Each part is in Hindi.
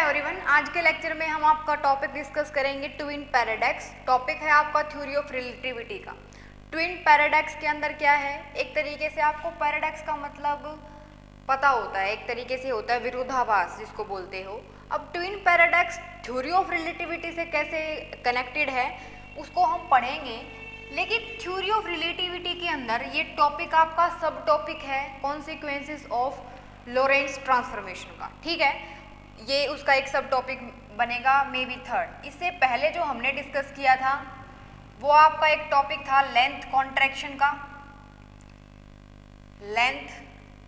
एवरीवन, आज के लेक्चर में हम आपका टॉपिक डिस्कस करेंगे ट्विन पैराडॉक्स। टॉपिक है आपका थ्योरी ऑफ रिलेटिविटी का। ट्विन पैराडॉक्स के अंदर क्या है, एक तरीके से आपको पैराडॉक्स का मतलब पता होता है, एक तरीके से होता है विरोधाभास जिसको बोलते हो। अब twin paradox theory of relativity से कैसे कनेक्टेड है उसको हम पढ़ेंगे, लेकिन थ्योरी ऑफ रिलेटिविटी के अंदर ये टॉपिक आपका सब टॉपिक है कॉन्सिक्वेंसेस ऑफ लॉरेंस ट्रांसफॉर्मेशन का। ठीक है, ये उसका एक सब टॉपिक बनेगा, मे बी थर्ड। इससे पहले जो हमने डिस्कस किया था वो आपका एक टॉपिक था लेंथ कॉन्ट्रैक्शन का। Length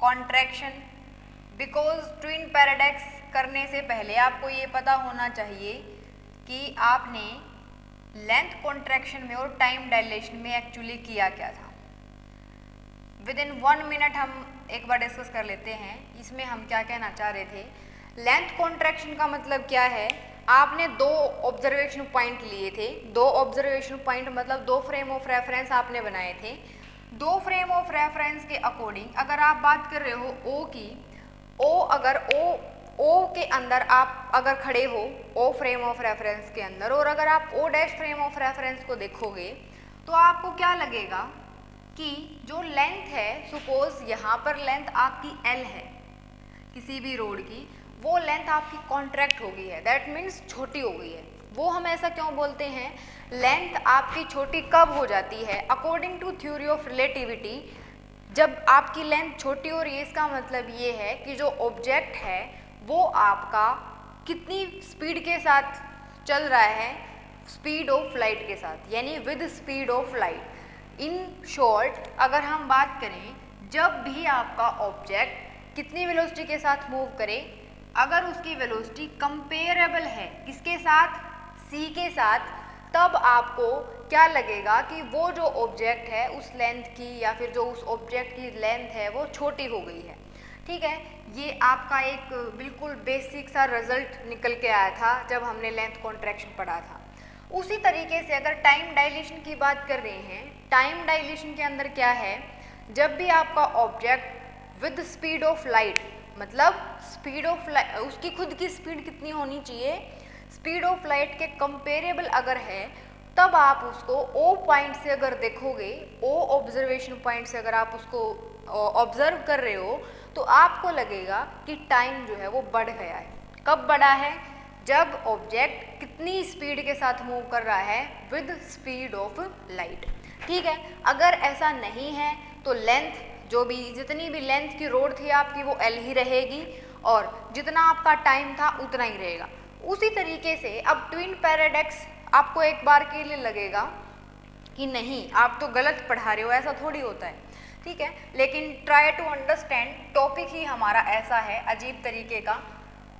contraction, because twin paradox करने से पहले आपको ये पता होना चाहिए कि आपने लेंथ कॉन्ट्रैक्शन में और टाइम डायलेशन में एक्चुअली किया क्या था। विद इन 1 मिनट हम एक बार डिस्कस कर लेते हैं इसमें हम क्या कहना चाह रहे थे। लेंथ कॉन्ट्रैक्शन का मतलब क्या है, आपने दो ऑब्जर्वेशन पॉइंट लिए थे। दो ऑब्जर्वेशन पॉइंट मतलब दो फ्रेम ऑफ रेफरेंस आपने बनाए थे। दो फ्रेम ऑफ रेफरेंस के अकॉर्डिंग अगर आप बात कर रहे हो ओ की, अगर ओ के अंदर आप अगर खड़े हो ओ फ्रेम ऑफ रेफरेंस के अंदर, और अगर आप O dash frame of reference को देखोगे तो आपको क्या लगेगा कि जो लेंथ है, सपोज यहाँ पर लेंथ आपकी L है किसी भी रोड की, वो लेंथ आपकी कॉन्ट्रैक्ट हो गई है, दैट मीन्स छोटी हो गई है। वो हम ऐसा क्यों बोलते हैं, लेंथ आपकी छोटी कब हो जाती है according to theory of relativity. जब आपकी लेंथ छोटी हो रही है इसका मतलब ये है कि जो ऑब्जेक्ट है वो आपका कितनी स्पीड के साथ चल रहा है, स्पीड ऑफ लाइट के साथ, यानी with speed of light. In short अगर हम बात करें, जब भी आपका ऑब्जेक्ट कितनी वेलोसिटी के साथ मूव करे, अगर उसकी वेलोसिटी कंपेरेबल है किसके साथ, c के साथ, तब आपको क्या लगेगा कि वो जो ऑब्जेक्ट है उस लेंथ की या फिर जो उस ऑब्जेक्ट की लेंथ है वो छोटी हो गई है। ठीक है, ये आपका एक बिल्कुल बेसिक सा रिजल्ट निकल के आया था जब हमने लेंथ कॉन्ट्रैक्शन पढ़ा था। उसी तरीके से अगर टाइम डायलेशन की बात कर रहे हैं, टाइम डायलेशन के अंदर क्या है, जब भी आपका object with speed of light, मतलब स्पीड ऑफ लाइट उसकी खुद की स्पीड कितनी होनी चाहिए, स्पीड ऑफ लाइट के कंपेरेबल अगर है, तब आप उसको ओ पॉइंट से अगर देखोगे, ओ ऑब्जर्वेशन पॉइंट से अगर आप उसको ऑब्जर्व कर रहे हो तो आपको लगेगा कि टाइम जो है वो बढ़ गया है। कब बढ़ा है, जब ऑब्जेक्ट कितनी स्पीड के साथ मूव कर रहा है, विद स्पीड ऑफ लाइट। ठीक है, अगर ऐसा नहीं है तो लेंथ जो भी जितनी भी लेंथ की रोड थी आपकी वो L ही रहेगी और जितना आपका टाइम था उतना ही रहेगा। उसी तरीके से अब ट्विन पैराडॉक्स आपको एक बार के लिए लगेगा कि नहीं आप तो गलत पढ़ा रहे हो, ऐसा थोड़ी होता है। ठीक है, लेकिन ट्राई टू अंडरस्टैंड, टॉपिक ही हमारा ऐसा है अजीब तरीके का,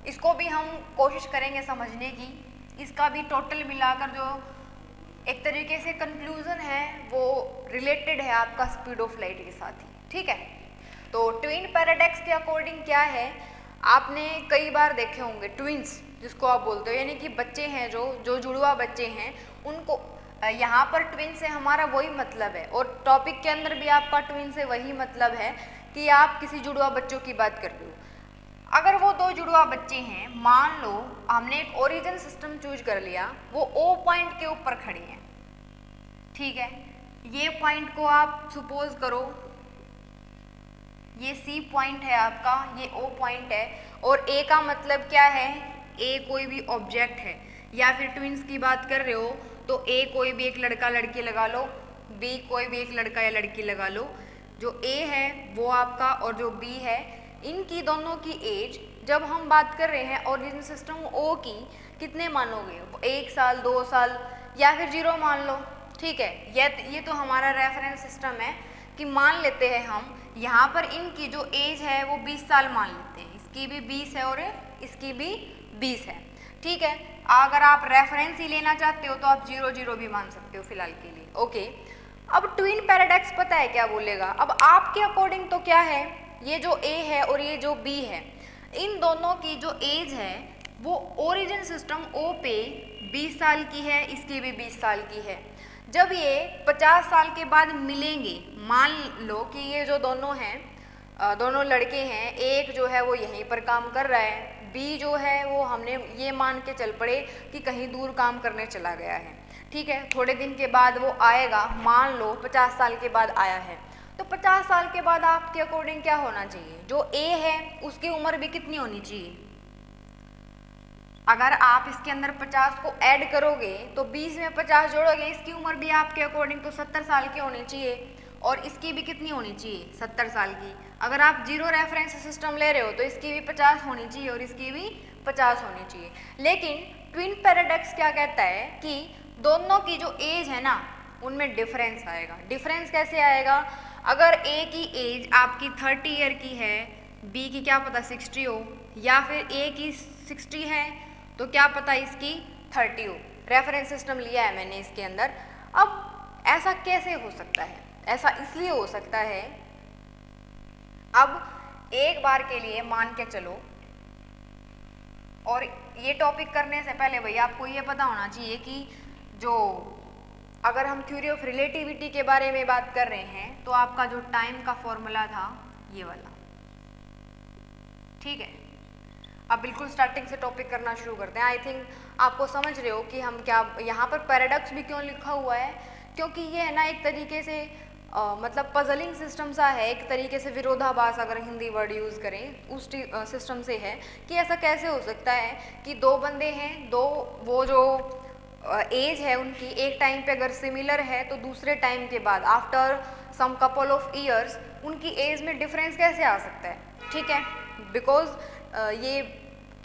इसको भी हम कोशिश करेंगे समझने की। इसका भी टोटल मिलाकर जो एक तरीके से कंक्लूजन है वो रिलेटेड है आपका स्पीड ऑफ लाइट के साथ ही। ठीक है, तो ट्विन पैराडॉक्स के अकॉर्डिंग क्या है, आपने कई बार देखे होंगे ट्विंस जिसको आप बोलते हो, यानी कि बच्चे हैं जो जुड़वा बच्चे हैं, उनको यहाँ पर ट्विन से हमारा वही मतलब है, और टॉपिक के अंदर भी आपका ट्विन से वही मतलब है कि आप किसी जुड़वा बच्चों की बात कर रहे हो। अगर वो दो जुड़वा बच्चे हैं, मान लो हमने एक ओरिजिन सिस्टम चूज कर लिया, वो ओ पॉइंट के ऊपर खड़ी हैं। ठीक है, ये पॉइंट को आप सपोज करो ये C पॉइंट है आपका, ये O पॉइंट है, और A का मतलब क्या है, A कोई भी ऑब्जेक्ट है, या फिर ट्विंस की बात कर रहे हो तो A कोई भी एक लड़का लड़की लगा लो, B कोई भी एक लड़का या लड़की लगा लो। जो A है वो आपका और जो B है, इनकी दोनों की एज जब हम बात कर रहे हैं ओरिजिन सिस्टम O की, कितने मानोगे, 1 साल 2 साल या फिर 0 मान लो। ठीक है, ये तो हमारा रेफरेंस सिस्टम है कि मान लेते हैं हम यहाँ पर इनकी जो एज है वो 20 साल मान लेते हैं, इसकी भी 20 है और इसकी भी 20 है। ठीक है, अगर आप रेफरेंस ही लेना चाहते हो तो आप 0 भी मान सकते हो फिलहाल के लिए। ओके, अब ट्विन पैराडॉक्स पता है क्या बोलेगा, अब आपके अकॉर्डिंग तो क्या है, ये जो A है और ये जो B है, इन दोनों की जो एज है वो ओरिजिन सिस्टम O पे 20 साल की है, इसकी भी 20 साल की है। जब ये 50 साल के बाद मिलेंगे, मान लो कि ये जो दोनों हैं, दोनों लड़के हैं, एक जो है वो यहीं पर काम कर रहा है, बी जो है वो हमने ये मान के चल पड़े कि कहीं दूर काम करने चला गया है, ठीक है। थोड़े दिन के बाद वो आएगा, मान लो 50 साल के बाद आया है, तो 50 साल के बाद आपके अकॉर्डिंग क्या होना चाहिए, जो ए है उसकी उम्र भी कितनी होनी चाहिए। अगर आप इसके अंदर 50 को ऐड करोगे तो 20 में 50 जोड़ोगे, इसकी उम्र भी आपके अकॉर्डिंग तो 70 साल की होनी चाहिए और इसकी भी कितनी होनी चाहिए, 70 साल की। अगर आप जीरो रेफरेंस सिस्टम ले रहे हो तो इसकी भी 50 होनी चाहिए और इसकी भी 50 होनी चाहिए। लेकिन ट्विन पैराडॉक्स क्या कहता है कि दोनों की जो एज है ना उनमें डिफरेंस आएगा। डिफरेंस कैसे आएगा, अगर ए की एज आपकी 30 ईयर की है, बी की क्या पता 60 हो, या फिर ए की 60 है तो क्या पता इसकी 30 हो। रेफरेंस सिस्टम लिया है मैंने इसके अंदर। अब ऐसा कैसे हो सकता है, ऐसा इसलिए हो सकता है, अब एक बार के लिए मान के चलो, और ये टॉपिक करने से पहले भैया आपको ये पता होना चाहिए कि जो अगर हम थ्योरी ऑफ रिलेटिविटी के बारे में बात कर रहे हैं तो आपका जो टाइम का फॉर्मूला था ये वाला, ठीक है। अब बिल्कुल स्टार्टिंग से टॉपिक करना शुरू करते हैं। आई थिंक आपको समझ रहे हो कि हम क्या, यहाँ पर पैराडॉक्स भी क्यों लिखा हुआ है, क्योंकि ये है ना एक तरीके से मतलब पजलिंग सिस्टम सा है, एक तरीके से विरोधाभास अगर हिंदी वर्ड यूज़ करें उस सिस्टम से है कि ऐसा कैसे हो सकता है कि दो बंदे हैं, दो वो जो एज है उनकी एक टाइम पे अगर सिमिलर है तो दूसरे टाइम के बाद after some couple of years उनकी एज में डिफरेंस कैसे आ सकता है, ठीक है। बिकॉज ये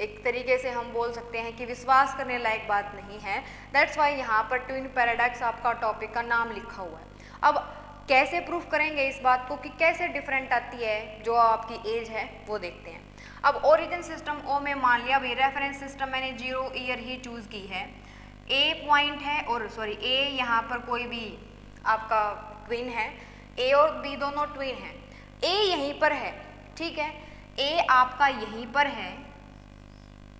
एक तरीके से हम बोल सकते हैं कि विश्वास करने लायक बात नहीं है। दैट्स वाई यहाँ पर ट्विन पैराडॉक्स आपका टॉपिक का नाम लिखा हुआ है। अब कैसे प्रूफ करेंगे इस बात को कि कैसे डिफरेंट आती है जो आपकी एज है, वो देखते हैं। अब ओरिजिन सिस्टम ओ में मान लिया भाई, रेफरेंस सिस्टम मैंने 0 ईयर ही चूज़ की है, ए पॉइंट है और सॉरी ए यहाँ पर कोई भी आपका ट्विन है, ए और बी दोनों ट्विन हैं, ए यहीं पर है, ठीक है, ए आपका यहीं पर है,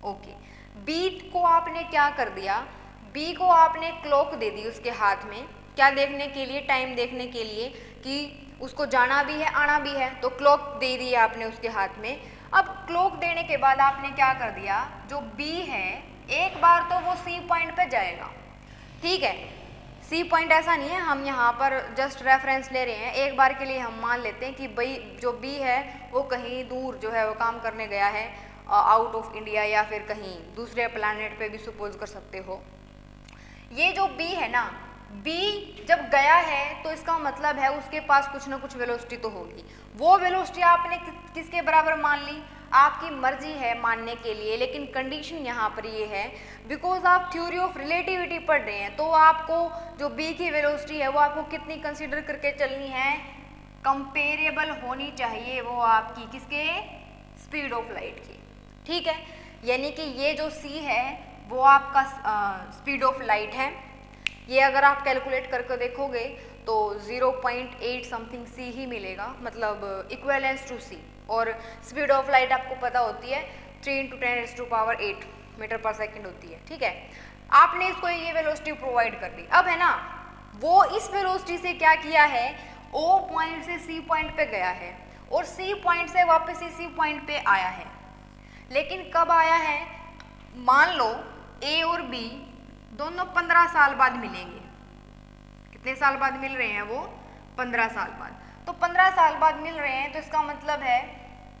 ओके। बी को आपने क्या कर दिया, बी को आपने क्लॉक दे दी उसके हाथ में, क्या देखने के लिए, टाइम देखने के लिए कि उसको जाना भी है आना भी है, तो क्लॉक दे दी आपने उसके हाथ में। अब क्लॉक देने के बाद आपने क्या कर दिया, जो बी है एक बार तो वो सी पॉइंट पे जाएगा, ठीक है। सी पॉइंट ऐसा नहीं है, हम यहाँ पर जस्ट रेफरेंस ले रहे हैं, एक बार के लिए हम मान लेते हैं कि भाई जो बी है वो कहीं दूर जो है वो काम करने गया है आउट ऑफ इंडिया या फिर कहीं दूसरे प्लैनेट पे भी सपोज कर सकते हो। ये जो बी है ना, बी जब गया है तो इसका मतलब है उसके पास कुछ ना कुछ वेलोसिटी तो होगी। वो वेलोसिटी आपने किसके बराबर मान ली, आपकी मर्जी है मानने के लिए, लेकिन कंडीशन यहाँ पर ये है बिकॉज आप थ्योरी ऑफ रिलेटिविटी पढ़ रहे हैं तो आपको जो बी की वेलोसिटी है वो आपको कितनी कंसीडर करके चलनी है, कंपेरेबल होनी चाहिए वो आपकी किसके, स्पीड ऑफ लाइट की, ठीक है। यानी कि ये जो सी है वो आपका स्पीड ऑफ लाइट है, ये अगर आप कैलकुलेट करके देखोगे तो 0.8 समथिंग सी ही मिलेगा, मतलब इक्वेलेंस टू सी। और स्पीड ऑफ लाइट आपको पता होती है 3 × 10⁸ मीटर पर सेकंड होती है, ठीक है। आपने इसको ये वेलोसिटी प्रोवाइड कर दी। अब है ना वो इस वेलोसिटी से क्या किया है, ओ पॉइंट से सी पॉइंट पे गया है और सी पॉइंट से वापस इसी पॉइंट पे आया है, लेकिन कब आया है, मान लो ए और बी दोनों 15 साल बाद मिलेंगे। कितने साल बाद मिल रहे हैं वो, 15 साल बाद। तो 15 साल बाद मिल रहे हैं तो इसका मतलब है,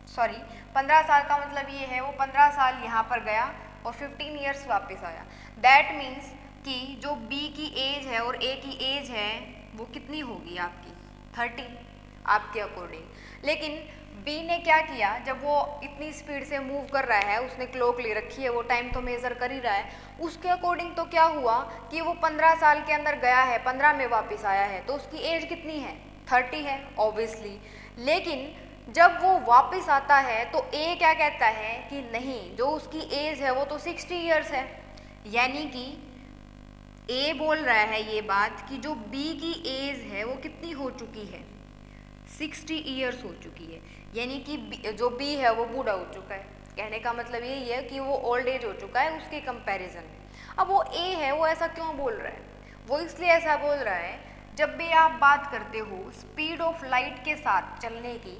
सॉरी 15 साल का मतलब ये है वो 15 साल यहाँ पर गया और 15 ईयर्स वापस आया। दैट मीन्स कि जो बी की एज है और ए की एज है वो कितनी होगी आपकी, 30 आपके अकॉर्डिंग। लेकिन बी ने क्या किया, जब वो इतनी स्पीड से मूव कर रहा है, उसने क्लॉक ले रखी है, वो टाइम तो मेजर कर ही रहा है, उसके अकॉर्डिंग तो क्या हुआ कि वो 15 साल के अंदर गया है, 15 में वापस आया है, तो उसकी एज कितनी है, 30 है ऑब्वियसली। लेकिन जब वो वापस आता है तो ए क्या कहता है कि नहीं, जो उसकी एज है वो तो 60 ईयर्स है, यानी कि ए बोल रहा है ये बात कि जो बी की एज है वो कितनी हो चुकी है, 60 ईयर्स हो चुकी है, यानी कि जो बी है वो बूढ़ा हो चुका है। कहने का मतलब यही है कि वो ओल्ड एज हो चुका है उसके कंपैरिजन में। अब वो ए है वो ऐसा क्यों बोल रहा है, वो इसलिए ऐसा बोल रहा है जब भी आप बात करते हो स्पीड ऑफ लाइट के साथ चलने की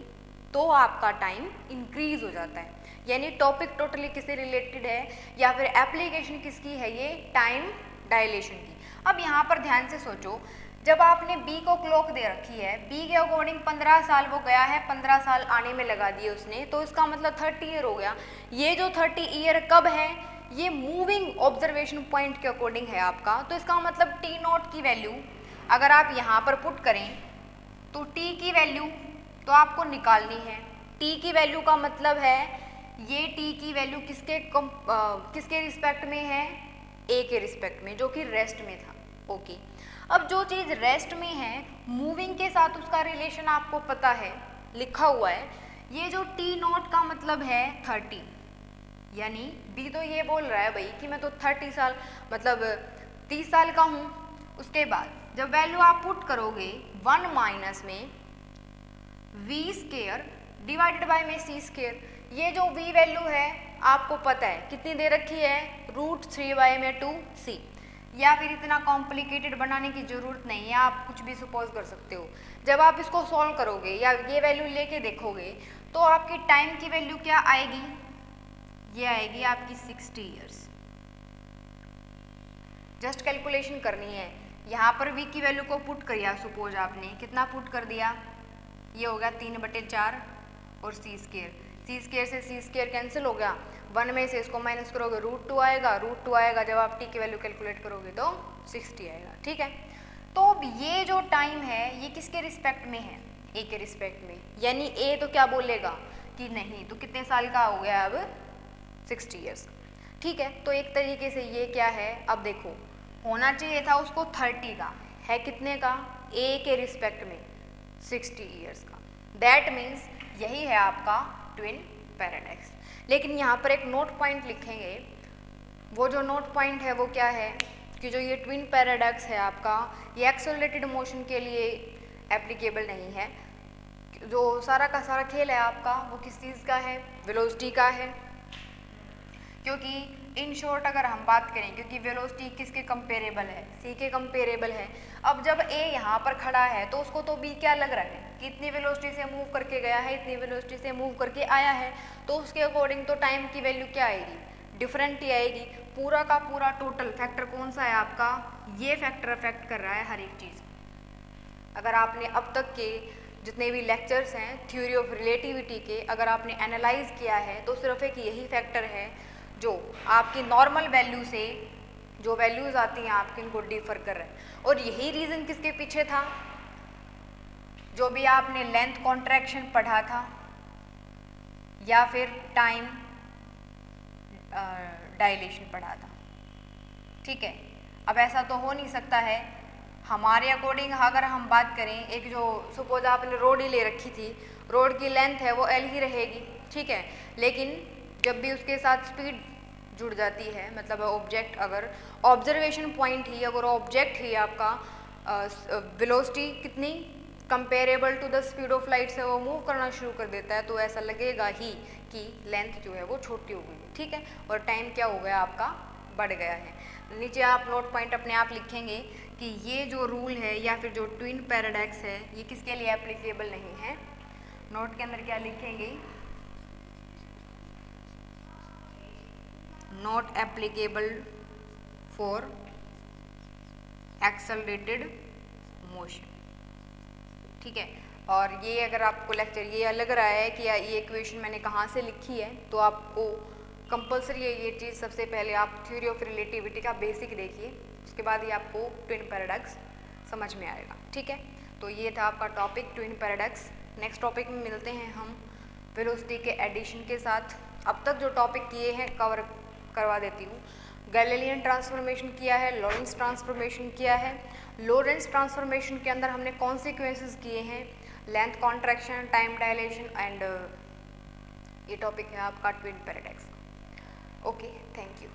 तो आपका टाइम इंक्रीज हो जाता है। यानी टॉपिक टोटली किससे रिलेटेड है या फिर एप्लीकेशन किसकी है, ये टाइम डायलेशन की। अब यहाँ पर ध्यान से सोचो, जब आपने बी को क्लॉक दे रखी है, बी के अकॉर्डिंग 15 साल वो गया है, 15 साल आने में लगा दिए उसने, तो इसका मतलब 30 ईयर हो गया। ये जो 30 ईयर कब है, ये मूविंग ऑब्जर्वेशन पॉइंट के अकॉर्डिंग है आपका। तो इसका मतलब टी नॉट की वैल्यू अगर आप यहाँ पर पुट करें तो टी की वैल्यू तो आपको निकालनी है। टी की वैल्यू का मतलब है ये टी की वैल्यू किसके रिस्पेक्ट में है, ए के रिस्पेक्ट में, जो कि रेस्ट में था। ओके, अब जो चीज़ रेस्ट में है, मूविंग के साथ उसका रिलेशन आपको पता है, लिखा हुआ है। ये जो टी नॉट का मतलब है 30, यानी बी तो ये बोल रहा है भाई कि मैं तो 30 साल मतलब 30 साल का हूँ। उसके बाद जब वैल्यू आप पुट करोगे 1 माइनस में v स्केयर डिवाइडेड बाय में c स्केयर, ये जो v वैल्यू है आपको पता है कितनी दे रखी है, √3 में 2c। या फिर इतना कॉम्प्लिकेटेड बनाने की जरूरत नहीं है, आप कुछ भी सपोज कर सकते हो। जब आप इसको सॉल्व करोगे या ये वैल्यू लेके देखोगे तो आपकी टाइम की वैल्यू क्या आएगी, ये आएगी आपकी 60 ईयर्स। जस्ट कैलकुलेशन करनी है। यहाँ पर v की वैल्यू को पुट करिए, सपोज आपने कितना पुट कर दिया, ये हो गया 3/4 और c स्केयर, c स्केयर से c स्केयर कैंसिल हो गया, 1 में से इसको माइनस करोगे √2 आएगा, √2 आएगा, जब आप t की वैल्यू कैलकुलेट करोगे तो 60 आएगा। ठीक है, तो अब ये जो टाइम है ये किसके रिस्पेक्ट में है, a के रिस्पेक्ट में। यानी a तो क्या बोलेगा कि नहीं, तो कितने साल का हो गया अब, 60 ईयर्स। ठीक है, तो एक तरीके से ये क्या है, अब देखो होना चाहिए था उसको 30 का, है कितने का, a के रिस्पेक्ट में 60 ईयर्स का। दैट मीन्स यही है आपका ट्विन पैराडॉक्स। लेकिन यहाँ पर एक नोट पॉइंट लिखेंगे, वो जो नोट पॉइंट है वो क्या है कि जो ये ट्विन पैराडॉक्स है आपका, ये एक्सेलरेटेड मोशन के लिए एप्लीकेबल नहीं है। जो सारा का सारा खेल है आपका वो किस चीज़ का है, वेलोसिटी का है। क्योंकि इन शॉर्ट अगर हम बात करें, क्योंकि वेलोसिटी किसके कंपेरेबल है, c के कंपेरेबल है। अब जब a यहाँ पर खड़ा है तो उसको तो b क्या लग रहा है कि इतनी वेलोसिटी से मूव करके गया है, इतनी वेलोसिटी से मूव करके आया है, तो उसके अकॉर्डिंग तो टाइम की वैल्यू क्या आएगी, डिफरेंट ही आएगी। पूरा का पूरा टोटल फैक्टर कौन सा है आपका, ये फैक्टर अफेक्ट कर रहा है हर एक चीज़। अगर आपने अब तक के जितने भी लेक्चर्स हैं थ्योरी ऑफ रिलेटिविटी के, अगर आपने एनालाइज किया है तो सिर्फ एक यही फैक्टर है जो आपकी नॉर्मल वैल्यू से जो वैल्यूज आती हैं आपकी, इनको डिफर कर रहे हैं। और यही रीज़न किसके पीछे था, जो भी आपने लेंथ कॉन्ट्रैक्शन पढ़ा था या फिर टाइम डायलेशन पढ़ा था। ठीक है, अब ऐसा तो हो नहीं सकता है हमारे अकॉर्डिंग। अगर हम बात करें, एक जो सपोज आपने रोड ही ले रखी थी, रोड की लेंथ है वो l ही रहेगी। ठीक है, लेकिन जब भी उसके साथ स्पीड जुड़ जाती है, मतलब ऑब्जेक्ट अगर ऑब्जर्वेशन पॉइंट ही, अगर ऑब्जेक्ट ही आपका वेलोसिटी कितनी comparable to the speed of light से वो मूव करना शुरू कर देता है, तो ऐसा लगेगा ही कि लेंथ जो है वो छोटी हो गई है। ठीक है, और टाइम क्या हो गया आपका, बढ़ गया है। नीचे आप नोट पॉइंट अपने आप लिखेंगे कि ये जो रूल है या फिर जो ट्विन पैराडॉक्स है ये किसके लिए एप्लीकेबल नहीं है। नोट के अंदर क्या लिखेंगे, not applicable for accelerated motion. ठीक है, और ये अगर आपको लेक्चर ये लग रहा है कि ये इक्वेशन मैंने कहाँ से लिखी है, तो आपको कंपलसरी है ये चीज़। सबसे पहले आप थ्योरी ऑफ रिलेटिविटी का बेसिक देखिए, उसके बाद ही आपको ट्विन पैराडॉक्स समझ में आएगा। ठीक है, तो ये था आपका topic twin paradox. Next topic में मिलते हैं हम वेलोसिटी के एडिशन के साथ। अब तक जो टॉपिक किए हैं कवर करवा देती हूँ। गैलीलियन ट्रांसफॉर्मेशन किया है, लॉरेंस ट्रांसफॉर्मेशन किया है। लॉरेंस ट्रांसफॉर्मेशन के अंदर हमने कॉन्सिक्वेंसेस किए हैं, length contraction, time dilation and ये टॉपिक है आपका twin paradox. Okay, thank you.